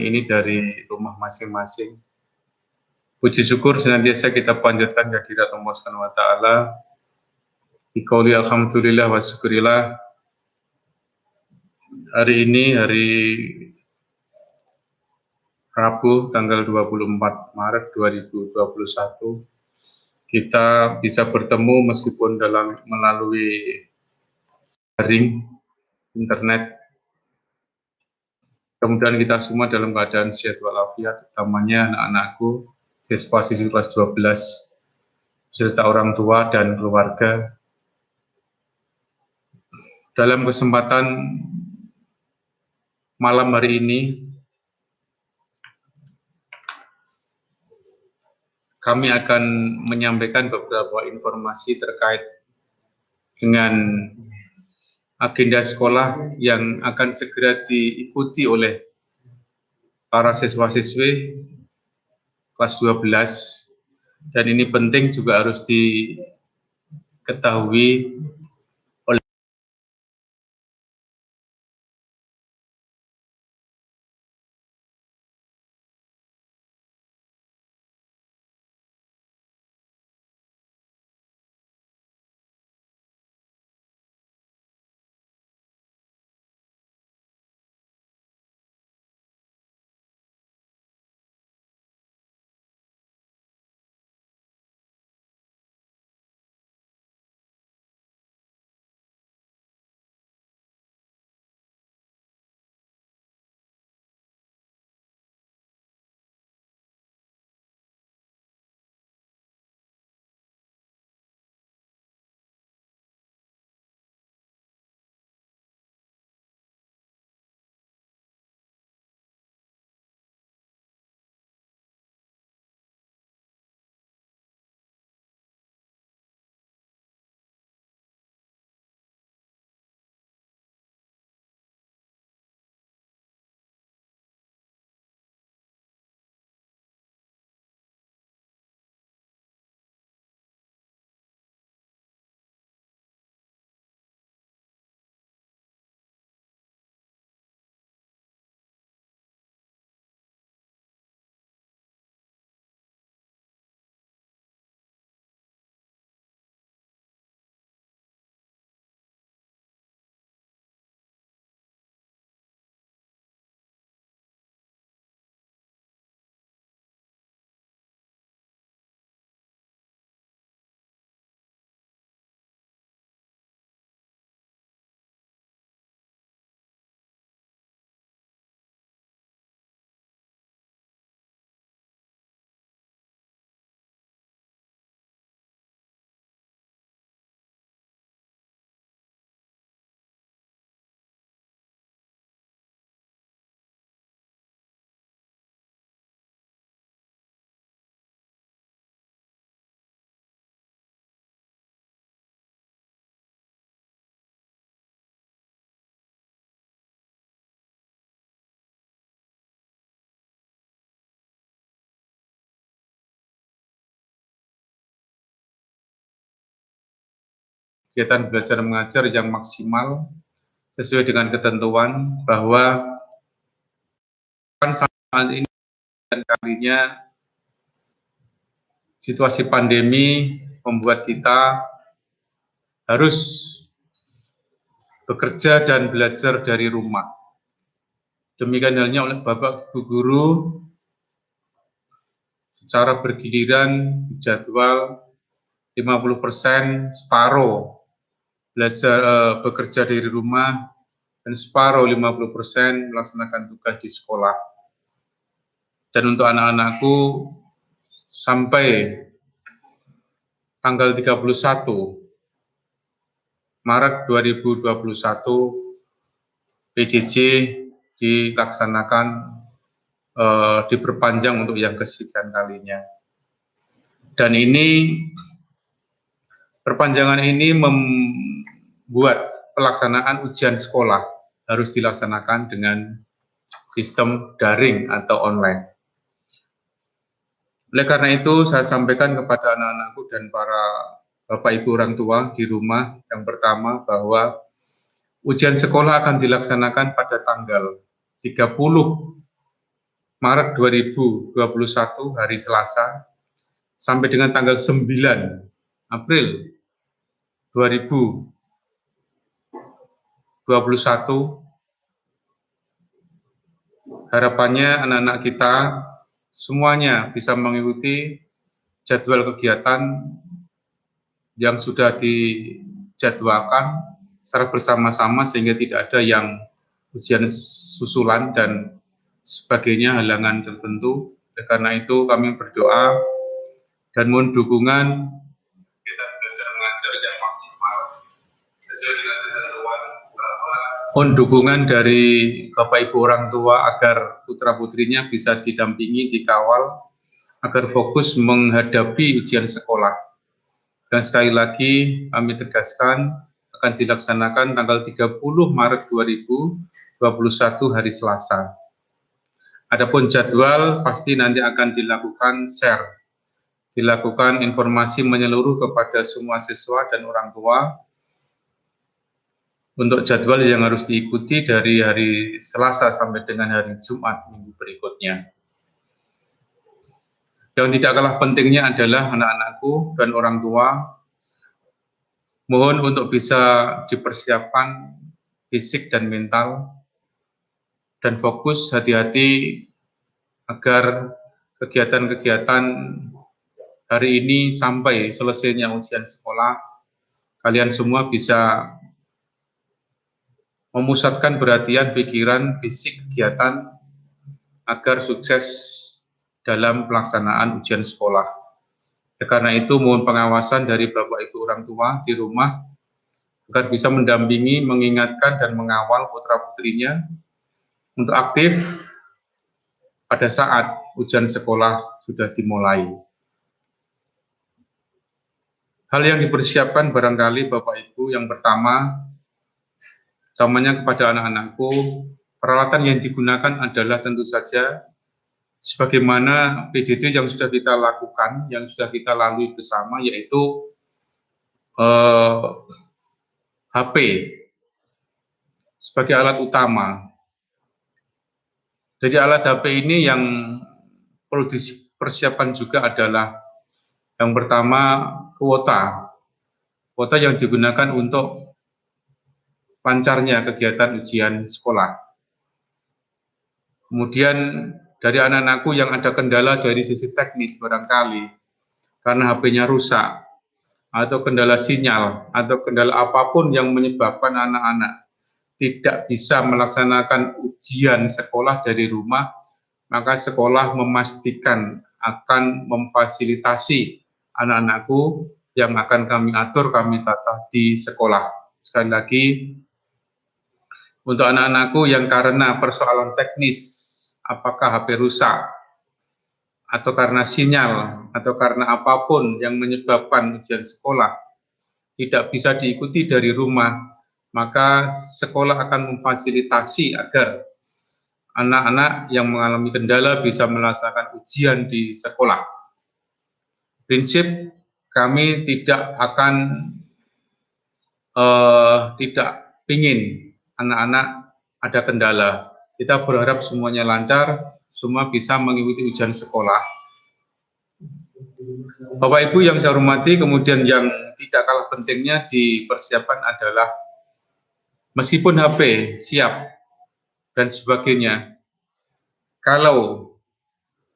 ini dari rumah masing-masing. Puji syukur senantiasa kita panjatkan kehadirat Allah Subhanahu wa taala. Biqauli alhamdulillah wa syukurillah. Hari ini hari Rabu tanggal 24 Maret 2021 kita bisa bertemu meskipun melalui daring internet. Kemudian kita semua dalam keadaan sehat walafiat, utamanya anak-anakku, siswa-siswi kelas 12, beserta orang tua dan keluarga. Dalam kesempatan malam hari ini, kami akan menyampaikan beberapa informasi terkait dengan agenda sekolah yang akan segera diikuti oleh para siswa-siswi kelas 12, dan ini penting juga harus diketahui oleh kegiatan belajar mengajar yang maksimal sesuai dengan ketentuan, bahwa saat ini dan kalinya situasi pandemi membuat kita harus bekerja dan belajar dari rumah. Demikian halnya oleh Bapak Ibu Guru secara bergiliran jadwal 50% separuh bekerja dari rumah, dan separuh 50% melaksanakan tugas di sekolah. Dan untuk anak-anakku sampai tanggal 31 Maret 2021 PJJ dilaksanakan, diperpanjang untuk yang kesekian kalinya. Dan ini perpanjangan ini membuat pelaksanaan ujian sekolah harus dilaksanakan dengan sistem daring atau online. Oleh karena itu, saya sampaikan kepada anak-anakku dan para Bapak Ibu orang tua di rumah, yang pertama bahwa ujian sekolah akan dilaksanakan pada tanggal 30 Maret 2021 hari Selasa sampai dengan tanggal 9 April 2021, harapannya anak-anak kita semuanya bisa mengikuti jadwal kegiatan yang sudah dijadwalkan secara bersama-sama sehingga tidak ada yang ujian susulan dan sebagainya, halangan tertentu. Karena itu kami berdoa dan mohon dukungan kita belajar mengajar yang maksimal sesuai dengan ketentuan bahwa mohon dukungan dari Bapak Ibu orang tua agar putra-putrinya bisa didampingi, dikawal agar fokus menghadapi ujian sekolah. Dan sekali lagi kami tegaskan akan dilaksanakan tanggal 30 Maret 2021 hari Selasa. Adapun jadwal pasti nanti akan dilakukan share, dilakukan informasi menyeluruh kepada semua siswa dan orang tua untuk jadwal yang harus diikuti dari hari Selasa sampai dengan hari Jumat minggu berikutnya. Yang tidak kalah pentingnya adalah anak-anakku dan orang tua mohon untuk bisa dipersiapkan fisik dan mental dan fokus, hati-hati agar kegiatan-kegiatan hari ini sampai selesainya ujian sekolah kalian semua bisa memusatkan perhatian, pikiran, fisik, kegiatan agar sukses dalam pelaksanaan ujian sekolah. Karena itu mohon pengawasan dari Bapak Ibu orang tua di rumah agar bisa mendampingi, mengingatkan dan mengawal putra-putrinya untuk aktif pada saat ujian sekolah sudah dimulai. Hal yang dipersiapkan barangkali Bapak Ibu yang pertama, utamanya kepada anak-anakku, peralatan yang digunakan adalah tentu saja sebagaimana PJJ yang sudah kita lakukan, yang sudah kita lalui bersama, yaitu HP sebagai alat utama. Jadi alat HP ini yang perlu dipersiapkan juga adalah yang pertama kuota yang digunakan untuk lancarnya kegiatan ujian sekolah. Kemudian dari anak-anakku yang ada kendala dari sisi teknis barangkali karena HP-nya rusak atau kendala sinyal atau kendala apapun yang menyebabkan anak-anak tidak bisa melaksanakan ujian sekolah dari rumah, maka sekolah memastikan akan memfasilitasi anak-anakku yang akan kami atur, kami tata di sekolah. Sekali lagi, untuk anak-anakku yang karena persoalan teknis, apakah HP rusak, atau karena sinyal, atau karena apapun yang menyebabkan ujian sekolah tidak bisa diikuti dari rumah, maka sekolah akan memfasilitasi agar anak-anak yang mengalami kendala bisa melaksanakan ujian di sekolah. Prinsip kami tidak akan tidak ingin anak-anak ada kendala. Kita berharap semuanya lancar, semua bisa mengikuti ujian sekolah. Bapak Ibu yang saya hormati, kemudian yang tidak kalah pentingnya dipersiapkan adalah meskipun HP siap dan sebagainya, kalau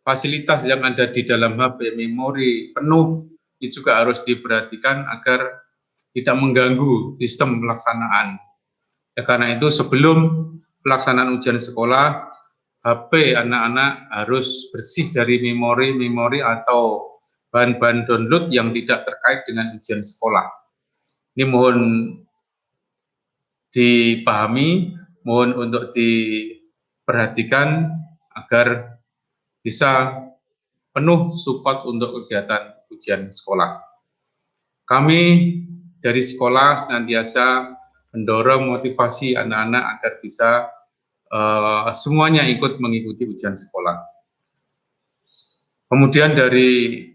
fasilitas yang ada di dalam HP, memori penuh, itu juga harus diperhatikan agar tidak mengganggu sistem pelaksanaan. Karena itu sebelum pelaksanaan ujian sekolah, HP anak-anak harus bersih dari memori atau bahan-bahan download yang tidak terkait dengan ujian sekolah. Ini mohon dipahami, mohon untuk diperhatikan agar bisa penuh support untuk kegiatan ujian sekolah. Kami dari sekolah senantiasa mendorong motivasi anak-anak agar bisa semuanya ikut mengikuti ujian sekolah. Kemudian dari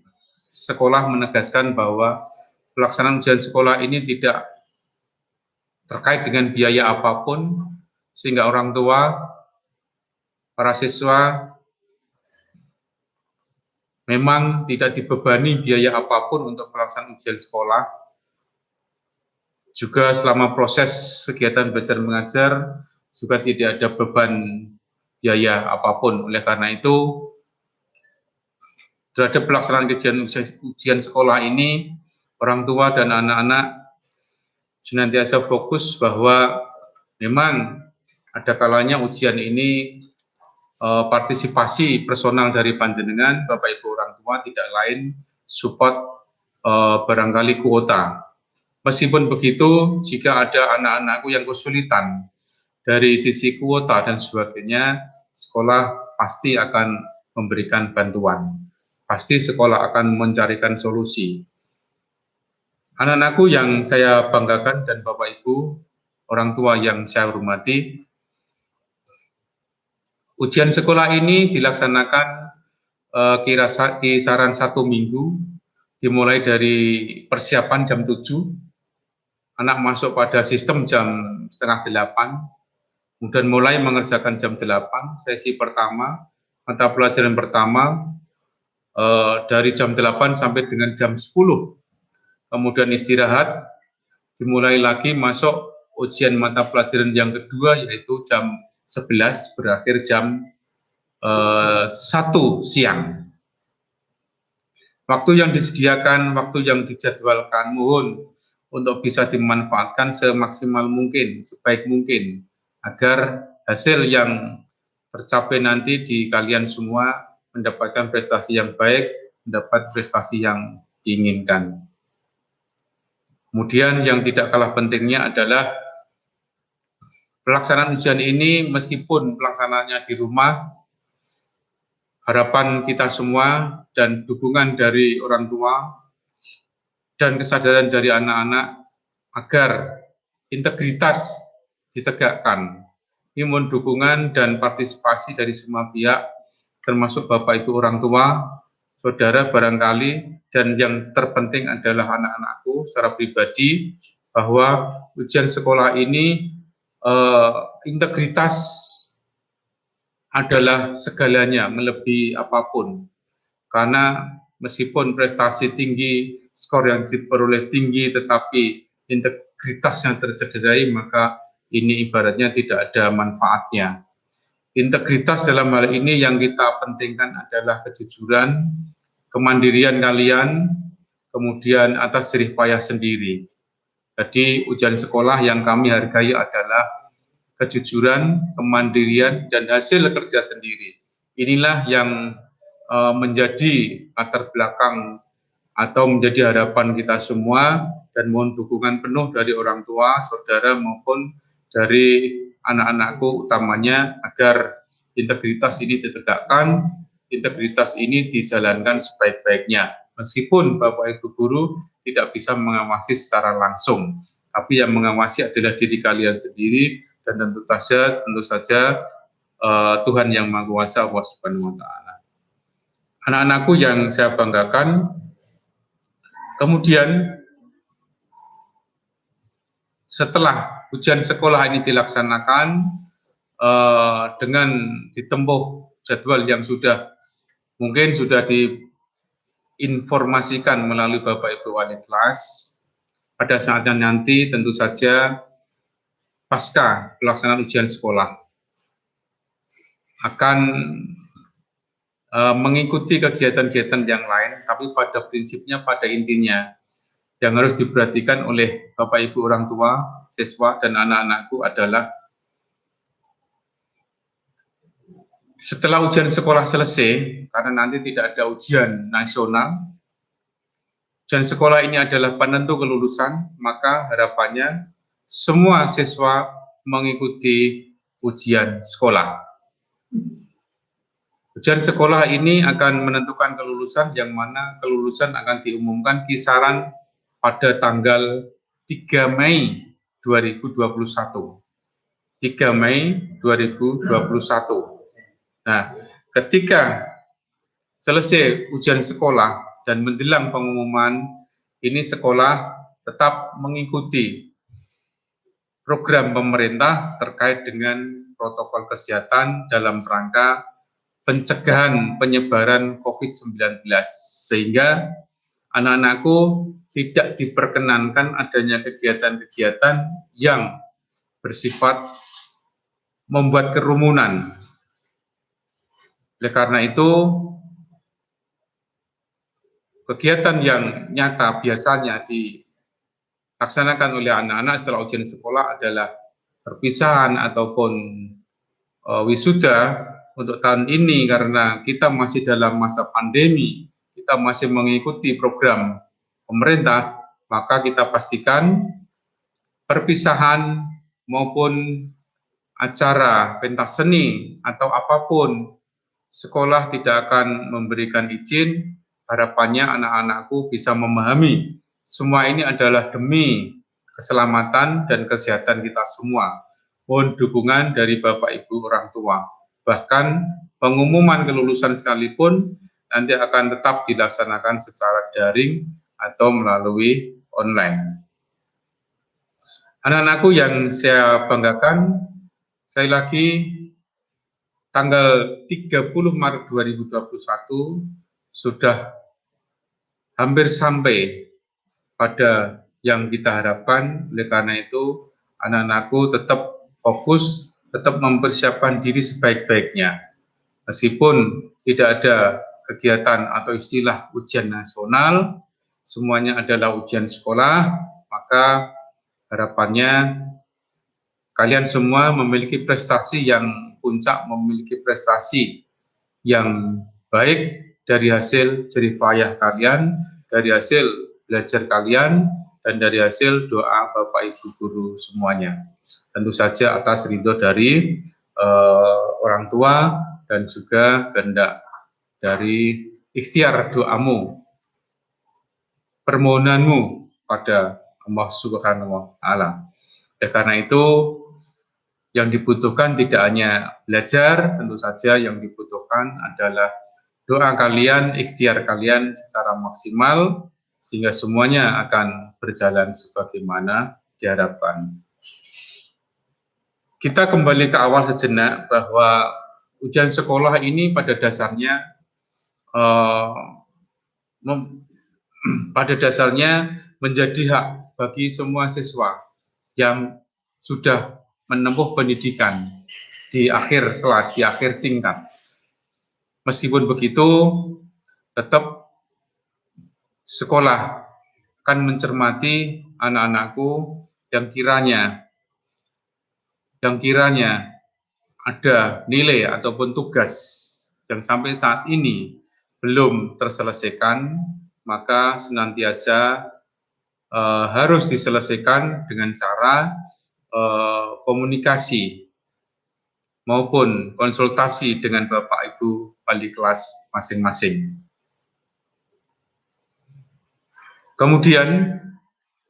sekolah menegaskan bahwa pelaksanaan ujian sekolah ini tidak terkait dengan biaya apapun, sehingga orang tua, para siswa memang tidak dibebani biaya apapun untuk pelaksanaan ujian sekolah. Juga selama proses kegiatan belajar mengajar juga tidak ada beban biaya apapun. Oleh karena itu, terhadap pelaksanaan ujian sekolah ini, orang tua dan anak-anak senantiasa fokus bahwa memang ada kalanya ujian ini partisipasi personal dari panjenengan, Bapak Ibu orang tua, tidak lain support barangkali kuota. Meskipun begitu, jika ada anak-anakku yang kesulitan dari sisi kuota dan sebagainya, sekolah pasti akan memberikan bantuan. Pasti sekolah akan mencarikan solusi. Anak-anakku yang saya banggakan dan Bapak Ibu, orang tua yang saya hormati, ujian sekolah ini dilaksanakan kisaran 1 minggu, dimulai dari persiapan jam 7, anak masuk pada sistem jam setengah 8, kemudian mulai mengerjakan jam 8, sesi pertama, mata pelajaran pertama dari jam 8 sampai dengan jam 10, kemudian istirahat, dimulai lagi masuk ujian mata pelajaran yang kedua, yaitu jam 11, berakhir jam 1 siang. Waktu yang disediakan, waktu yang dijadwalkan, mohon untuk bisa dimanfaatkan semaksimal mungkin, sebaik mungkin, agar hasil yang tercapai nanti di kalian semua mendapatkan prestasi yang baik, mendapat prestasi yang diinginkan. Kemudian yang tidak kalah pentingnya adalah pelaksanaan ujian ini, meskipun pelaksanaannya di rumah, harapan kita semua dan dukungan dari orang tua dan kesadaran dari anak-anak agar integritas ditegakkan. Ini mohon dukungan dan partisipasi dari semua pihak, termasuk Bapak Ibu orang tua, saudara barangkali, dan yang terpenting adalah anak-anakku secara pribadi, bahwa ujian sekolah ini integritas adalah segalanya, melebihi apapun. Karena meskipun prestasi tinggi, skor yang diperoleh tinggi, tetapi integritasnya tercederai, maka ini ibaratnya tidak ada manfaatnya. Integritas dalam hal ini yang kita pentingkan adalah kejujuran, kemandirian kalian, kemudian atas jerih payah sendiri. Jadi ujian sekolah yang kami hargai adalah kejujuran, kemandirian, dan hasil kerja sendiri. Inilah yang menjadi latar belakang atau menjadi harapan kita semua, dan mohon dukungan penuh dari orang tua, saudara, maupun dari anak-anakku utamanya, agar integritas ini ditegakkan, integritas ini dijalankan sebaik-baiknya. Meskipun Bapak Ibu Guru tidak bisa mengawasi secara langsung, tapi yang mengawasi adalah diri kalian sendiri, dan tentu saja Tuhan yang Maha Kuasa, Allah Subhanahu wa Ta'ala. Anak-anakku yang saya banggakan, kemudian setelah ujian sekolah ini dilaksanakan dengan ditempuh jadwal yang mungkin sudah diinformasikan melalui Bapak Ibu Wali kelas, pada saatnya nanti tentu saja pasca pelaksanaan ujian sekolah akan mengikuti kegiatan-kegiatan yang lain, tapi pada prinsipnya, pada intinya, yang harus diperhatikan oleh Bapak Ibu orang tua, siswa, dan anak-anakku adalah setelah ujian sekolah selesai, karena nanti tidak ada ujian nasional, ujian sekolah ini adalah penentu kelulusan, maka harapannya semua siswa mengikuti ujian sekolah. Ujian sekolah ini akan menentukan kelulusan, yang mana kelulusan akan diumumkan kisaran pada tanggal 3 Mei 2021. 3 Mei 2021. Nah, ketika selesai ujian sekolah dan menjelang pengumuman, ini sekolah tetap mengikuti program pemerintah terkait dengan protokol kesehatan dalam rangka pencegahan penyebaran COVID-19, sehingga anak-anakku tidak diperkenankan adanya kegiatan-kegiatan yang bersifat membuat kerumunan. Oleh karena itu, kegiatan yang nyata biasanya dilaksanakan oleh anak-anak setelah ujian sekolah adalah perpisahan ataupun wisuda. Untuk tahun ini karena kita masih dalam masa pandemi, kita masih mengikuti program pemerintah, maka kita pastikan perpisahan maupun acara pentas seni atau apapun, sekolah tidak akan memberikan izin. Harapannya anak-anakku bisa memahami semua ini adalah demi keselamatan dan kesehatan kita semua. Mohon dukungan dari Bapak Ibu orang tua. Bahkan pengumuman kelulusan sekalipun nanti akan tetap dilaksanakan secara daring atau melalui online. Anak-anakku yang saya banggakan, sekali lagi tanggal 30 Maret 2021 sudah hampir sampai pada yang kita harapkan. Oleh karena itu, anak-anakku tetap fokus, tetap mempersiapkan diri sebaik-baiknya. Meskipun tidak ada kegiatan atau istilah ujian nasional, semuanya adalah ujian sekolah, maka harapannya kalian semua memiliki prestasi yang puncak, memiliki prestasi yang baik dari hasil jerih payah kalian, dari hasil belajar kalian, dan dari hasil doa Bapak Ibu guru semuanya. Tentu saja atas ridho dari orang tua dan juga kehendak dari ikhtiar doamu, permohonanmu pada Allah Subhanahu wa Ta'ala. Karena itu, yang dibutuhkan tidak hanya belajar, tentu saja yang dibutuhkan adalah doa kalian, ikhtiar kalian secara maksimal, sehingga semuanya akan berjalan sebagaimana diharapkan. Kita kembali ke awal sejenak bahwa ujian sekolah ini pada dasarnya menjadi hak bagi semua siswa yang sudah menempuh pendidikan di akhir kelas, di akhir tingkat. Meskipun begitu, tetap sekolah akan mencermati anak-anakku yang kiranya ada nilai ataupun tugas yang sampai saat ini belum terselesaikan, maka senantiasa harus diselesaikan dengan cara komunikasi maupun konsultasi dengan Bapak Ibu wali kelas masing-masing. Kemudian,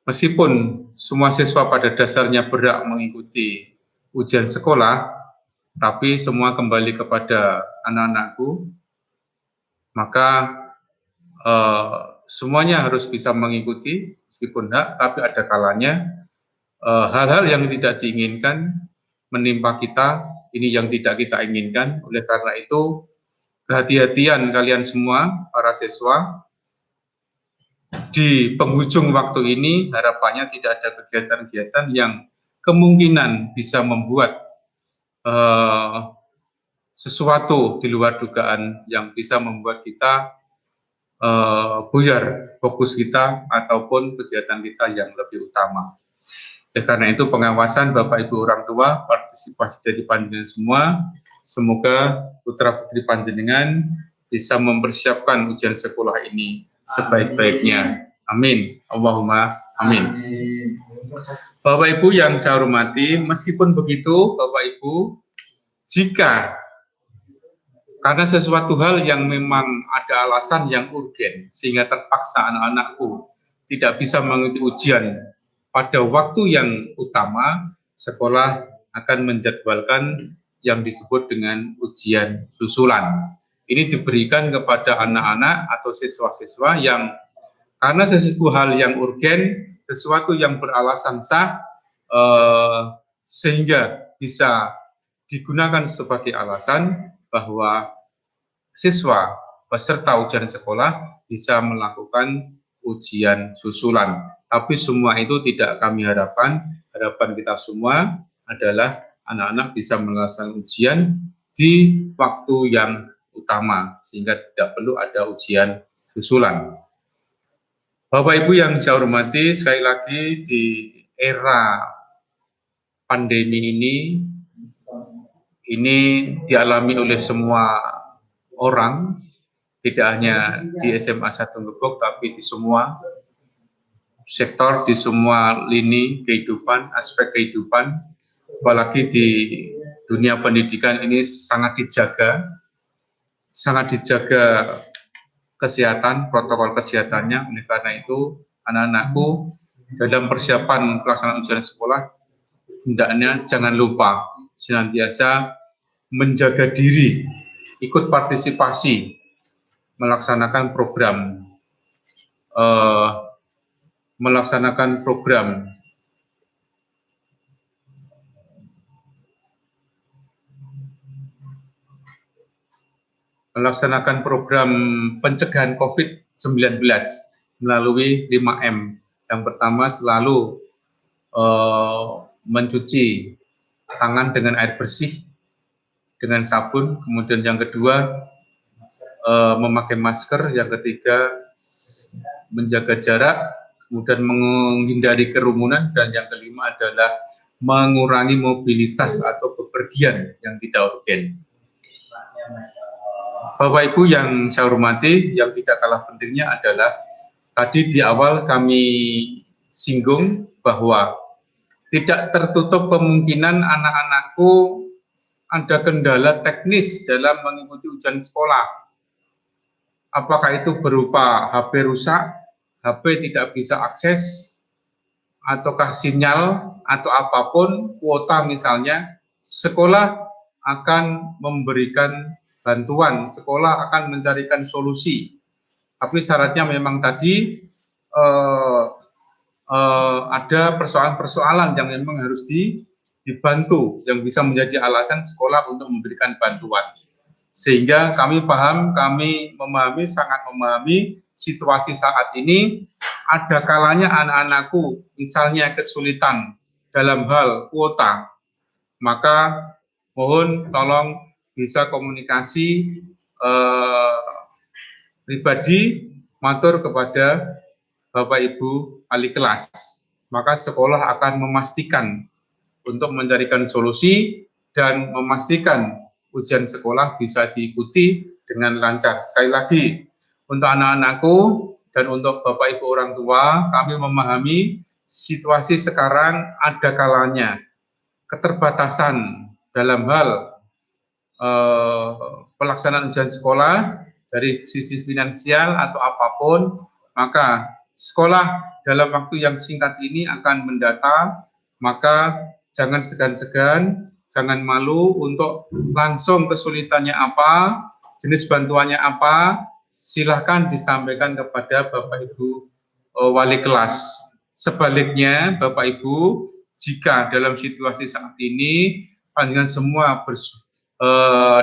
meskipun semua siswa pada dasarnya berhak mengikuti ujian sekolah, tapi semua kembali kepada anak-anakku, maka semuanya harus bisa mengikuti, meskipun hak, tapi ada kalanya hal-hal yang tidak diinginkan menimpa kita, ini yang tidak kita inginkan. Oleh karena itu, kehati-hatian kalian semua, para siswa, di penghujung waktu ini harapannya tidak ada kegiatan-kegiatan yang kemungkinan bisa membuat sesuatu di luar dugaan yang bisa membuat kita buyar fokus kita ataupun kegiatan kita yang lebih utama. Karena itu pengawasan Bapak Ibu orang tua, partisipasi dari panjenengan semua, semoga putra putri panjenengan bisa mempersiapkan ujian sekolah ini sebaik-baiknya. Amin. Allahumma amin. Bapak Ibu yang saya hormati, meskipun begitu Bapak Ibu, jika karena sesuatu hal yang memang ada alasan yang urgen sehingga terpaksa anak-anakku tidak bisa mengikuti ujian pada waktu yang utama, sekolah akan menjadwalkan yang disebut dengan ujian susulan. Ini diberikan kepada anak-anak atau siswa-siswa yang karena sesuatu hal yang urgen, sesuatu yang beralasan sah, sehingga bisa digunakan sebagai alasan bahwa siswa peserta ujian sekolah bisa melakukan ujian susulan. Tapi semua itu tidak kami harapkan. Harapan kita semua adalah anak-anak bisa melaksanakan ujian di waktu yang utama, sehingga tidak perlu ada ujian susulan. Bapak Ibu yang saya hormati, sekali lagi di era pandemi ini dialami oleh semua orang, tidak hanya di SMA 1 Gebog, tapi di semua sektor, di semua lini kehidupan, aspek kehidupan, apalagi di dunia pendidikan ini sangat dijaga kesehatan, protokol kesehatannya. Oleh karena itu, anak-anakku dalam persiapan pelaksanaan ujian sekolah, hendaknya jangan lupa senantiasa menjaga diri, ikut partisipasi, melaksanakan program melaksanakan program pencegahan COVID-19 melalui 5M. Yang pertama selalu mencuci tangan dengan air bersih, dengan sabun. Kemudian yang kedua memakai masker. Yang ketiga menjaga jarak, kemudian menghindari kerumunan, dan yang kelima adalah mengurangi mobilitas atau bepergian yang tidak urgen. Bapak Ibu yang saya hormati, yang tidak kalah pentingnya adalah tadi di awal kami singgung bahwa tidak tertutup kemungkinan anak-anakku ada kendala teknis dalam mengikuti ujian sekolah. Apakah itu berupa HP rusak, HP tidak bisa akses, ataukah sinyal, atau apapun, kuota misalnya, sekolah akan memberikan bantuan, sekolah akan mencarikan solusi. Tapi syaratnya memang tadi ada persoalan-persoalan yang memang harus dibantu, yang bisa menjadi alasan sekolah untuk memberikan bantuan. Sehingga kami paham, kami memahami, sangat memahami situasi saat ini. Ada kalanya anak-anakku misalnya kesulitan dalam hal kuota, maka mohon tolong bisa komunikasi pribadi, matur kepada Bapak Ibu wali kelas. Maka sekolah akan memastikan untuk mencarikan solusi dan memastikan ujian sekolah bisa diikuti dengan lancar. Sekali lagi, untuk anak-anakku dan untuk Bapak Ibu orang tua, kami memahami situasi sekarang ada kalanya keterbatasan dalam hal pelaksanaan ujian sekolah dari sisi finansial atau apapun, maka sekolah dalam waktu yang singkat ini akan mendata, maka jangan segan-segan, jangan malu untuk langsung kesulitannya apa, jenis bantuannya apa, silahkan disampaikan kepada Bapak Ibu wali kelas. Sebaliknya, Bapak Ibu, jika dalam situasi saat ini, panjenengan semua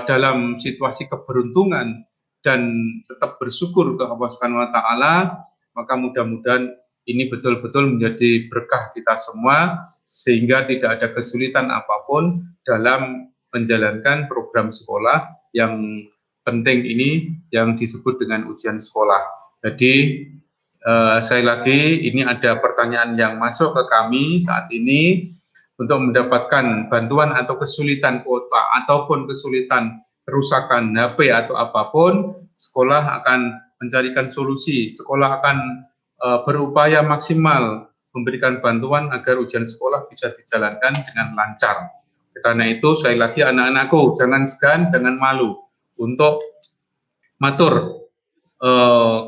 dalam situasi keberuntungan dan tetap bersyukur ke Allah Subhanahu wa Ta'ala, maka mudah-mudahan ini betul-betul menjadi berkah kita semua, sehingga tidak ada kesulitan apapun dalam menjalankan program sekolah yang penting ini yang disebut dengan ujian sekolah. Jadi sekali lagi ini ada pertanyaan yang masuk ke kami saat ini untuk mendapatkan bantuan atau kesulitan kuota ataupun kesulitan kerusakan HP atau apapun, sekolah akan mencarikan solusi, sekolah akan berupaya maksimal memberikan bantuan agar ujian sekolah bisa dijalankan dengan lancar. Karena itu, sekali lagi anak-anakku, jangan segan, jangan malu untuk matur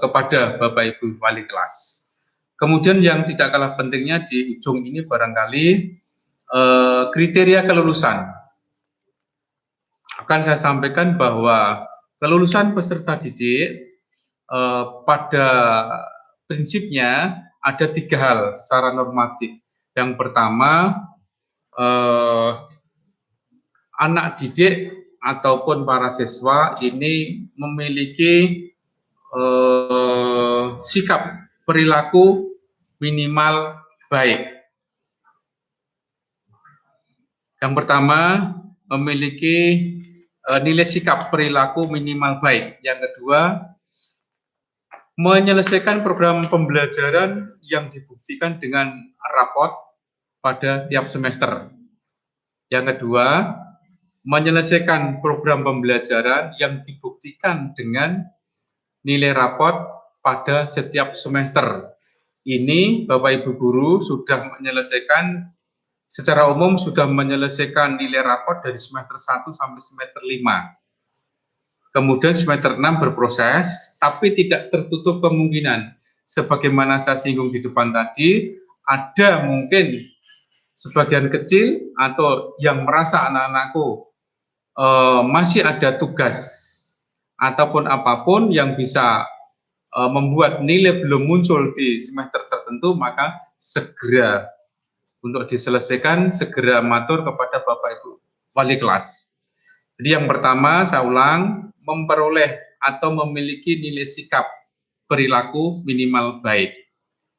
kepada Bapak Ibu wali kelas. Kemudian yang tidak kalah pentingnya di ujung ini barangkali kriteria kelulusan. Akan saya sampaikan bahwa kelulusan peserta didik pada prinsipnya ada 3 hal secara normatif. Yang pertama, anak didik ataupun para siswa ini memiliki sikap perilaku minimal baik. Yang pertama, memiliki nilai sikap perilaku minimal baik. Yang kedua, menyelesaikan program pembelajaran yang dibuktikan dengan rapot pada tiap semester. Yang kedua, menyelesaikan program pembelajaran yang dibuktikan dengan nilai rapot pada setiap semester. Ini Bapak Ibu Guru sudah menyelesaikan, secara umum sudah menyelesaikan nilai rapot dari semester 1 sampai semester 5. Kemudian semester 6 berproses, tapi tidak tertutup kemungkinan. Sebagaimana saya singgung di depan tadi, ada mungkin sebagian kecil atau yang merasa anak-anakku masih ada tugas ataupun apapun yang bisa membuat nilai belum muncul di semester tertentu, maka segera untuk diselesaikan, segera matur kepada Bapak Ibu wali kelas. Jadi yang pertama, saya ulang, memperoleh atau memiliki nilai sikap perilaku minimal baik.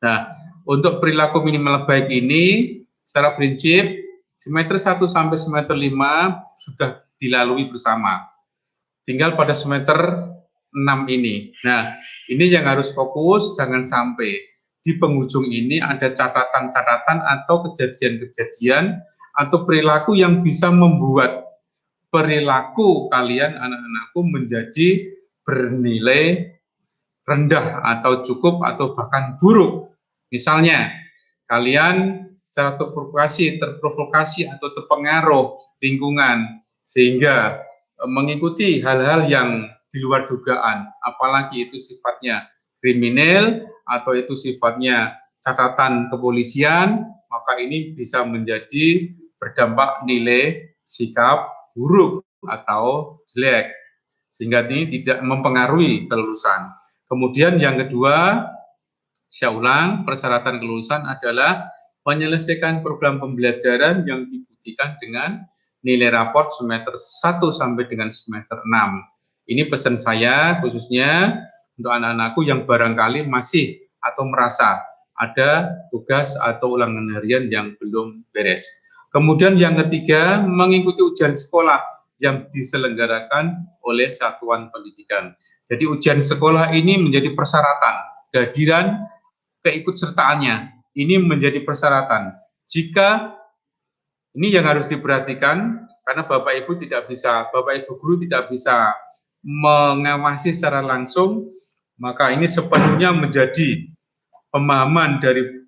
Nah, untuk perilaku minimal baik ini, secara prinsip, semester 1 sampai semester 5 sudah dilalui bersama. Tinggal pada semester 6 ini. Nah, ini yang harus fokus, jangan sampai di penghujung ini ada catatan-catatan atau kejadian-kejadian atau perilaku yang bisa membuat perilaku kalian anak-anakku menjadi bernilai rendah atau cukup atau bahkan buruk. Misalnya, kalian secara terprovokasi atau terpengaruh lingkungan sehingga mengikuti hal-hal yang di luar dugaan, apalagi itu sifatnya kriminal atau itu sifatnya catatan kepolisian, maka ini bisa menjadi berdampak nilai sikap buruk atau jelek, sehingga ini tidak mempengaruhi kelulusan. Kemudian yang kedua, saya ulang, persyaratan kelulusan adalah menyelesaikan program pembelajaran yang dibuktikan dengan nilai raport semester 1 sampai dengan semester 6. Ini pesan saya khususnya untuk anak-anakku yang barangkali masih atau merasa ada tugas atau ulangan harian yang belum beres. Kemudian yang ketiga, mengikuti ujian sekolah yang diselenggarakan oleh satuan pendidikan. Jadi ujian sekolah ini menjadi persyaratan kehadiran keikutsertaannya. Ini menjadi persyaratan. Jika ini yang harus diperhatikan, karena Bapak Ibu guru tidak bisa mengawasi secara langsung, maka ini sepenuhnya menjadi pemahaman dari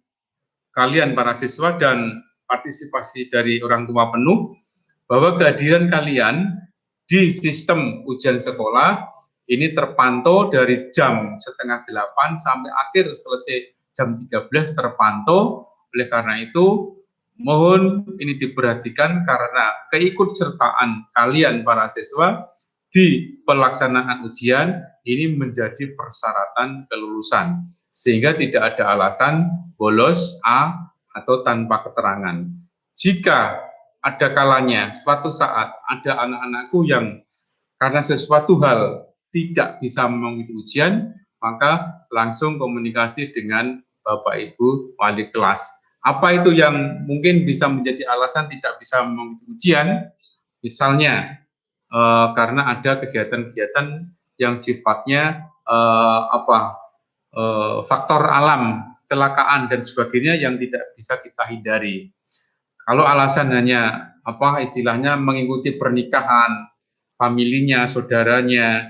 kalian para siswa dan partisipasi dari orang tua penuh bahwa kehadiran kalian di sistem ujian sekolah ini terpantau dari jam setengah 8 sampai akhir selesai jam 13 terpantau. Oleh karena itu mohon ini diperhatikan karena keikutsertaan kalian para siswa di pelaksanaan ujian ini menjadi persyaratan kelulusan, sehingga tidak ada alasan bolos A atau tanpa keterangan. Jika ada kalanya suatu saat ada anak-anakku yang karena sesuatu hal tidak bisa mengikuti ujian, maka langsung komunikasi dengan Bapak Ibu wali kelas. Apa itu yang mungkin bisa menjadi alasan tidak bisa mengikuti ujian? Misalnya karena ada kegiatan-kegiatan yang sifatnya faktor alam, kecelakaan dan sebagainya yang tidak bisa kita hindari. Kalau alasan hanya istilahnya mengikuti pernikahan, familinya, saudaranya,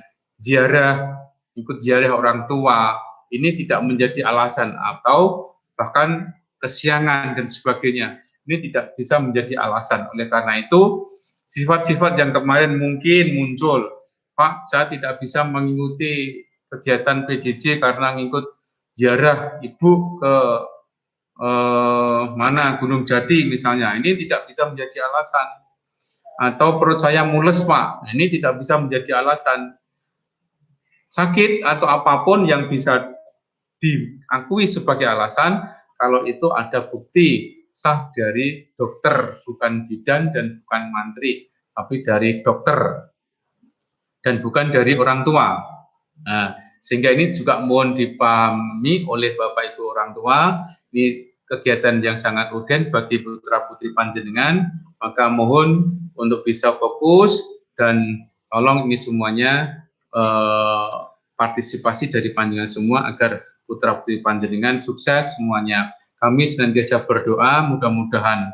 ikut ziarah orang tua, ini tidak menjadi alasan, atau bahkan kesiangan dan sebagainya. Ini tidak bisa menjadi alasan. Oleh karena itu, sifat-sifat yang kemarin mungkin muncul, Pak, saya tidak bisa mengikuti kegiatan PJJ karena ngikut ziarah ibu ke Gunung Jati misalnya, ini tidak bisa menjadi alasan. Atau perut saya mules Pak, ini tidak bisa menjadi alasan. Sakit atau apapun yang bisa diakui sebagai alasan kalau itu ada bukti sah dari dokter, bukan bidan dan bukan mantri, tapi dari dokter. dan bukan dari orang tua. Nah, sehingga ini juga mohon dipahami oleh Bapak Ibu orang tua, ini kegiatan yang sangat urgen bagi putra putri panjenengan, maka mohon untuk bisa fokus dan tolong ini semuanya partisipasi dari panjenengan semua agar putra putri panjenengan sukses semuanya. Kami senantiasa berdoa mudah-mudahan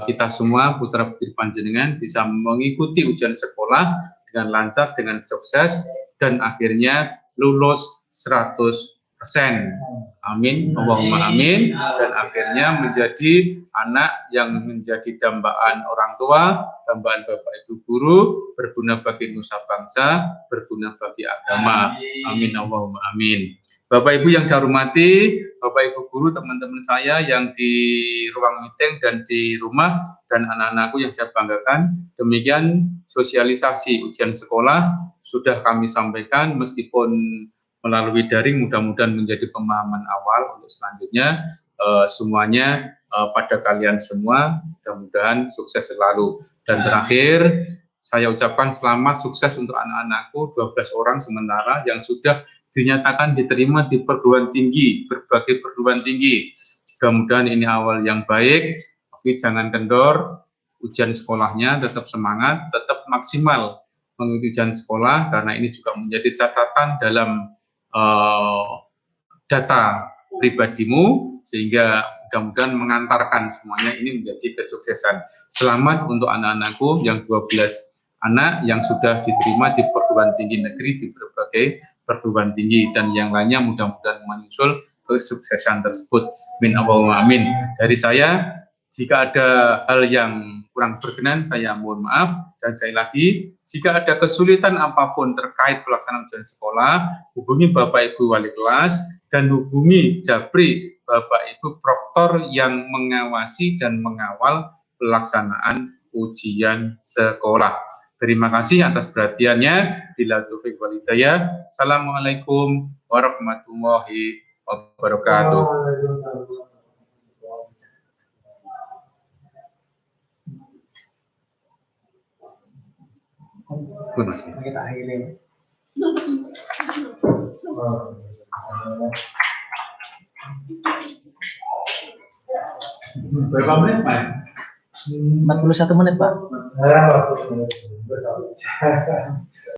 kita semua putra putri panjenengan bisa mengikuti ujian sekolah dengan lancar, dengan sukses, dan akhirnya lulus 100%. Amin, Allahumma amin. Dan akhirnya menjadi anak yang menjadi dambaan orang tua, dambaan Bapak Ibu guru, berguna bagi nusa bangsa, berguna bagi agama. Amin, Allahumma amin. Bapak Ibu yang saya hormati, Bapak Ibu guru, teman-teman saya yang di ruang meeting dan di rumah, dan anak-anakku yang saya banggakan, demikian sosialisasi ujian sekolah sudah kami sampaikan, meskipun melalui daring, mudah-mudahan menjadi pemahaman awal untuk selanjutnya. Semuanya pada kalian semua, mudah-mudahan sukses selalu. Dan terakhir, saya ucapkan selamat sukses untuk anak-anakku, 12 orang sementara yang sudah dinyatakan diterima di perguruan tinggi, berbagai perguruan tinggi. Mudah-mudahan ini awal yang baik, tapi jangan kendor, ujian sekolahnya tetap semangat, tetap maksimal mengikuti ujian sekolah, karena ini juga menjadi catatan dalam data pribadimu, sehingga mudah-mudahan mengantarkan semuanya ini menjadi kesuksesan. Selamat untuk anak-anakku yang 12 anak yang sudah diterima di perguruan tinggi negeri, di berbagai perguruan tinggi, dan yang lainnya mudah-mudahan menyusul kesuksesan tersebut. Amin, Allahumma amin. Dari saya, jika ada hal yang kurang berkenan, saya mohon maaf. Dan saya lagi, jika ada kesulitan apapun terkait pelaksanaan ujian sekolah, hubungi Bapak Ibu Wali kelas dan hubungi Japri Bapak Ibu Proktor yang mengawasi dan mengawal pelaksanaan ujian sekolah. Terima kasih atas perhatiannya. Bila taufiq wal hidayah. Assalamualaikum warahmatullahi wabarakatuh. Kita akhiri. Berapa menit, Pak? 41 menit, Pak.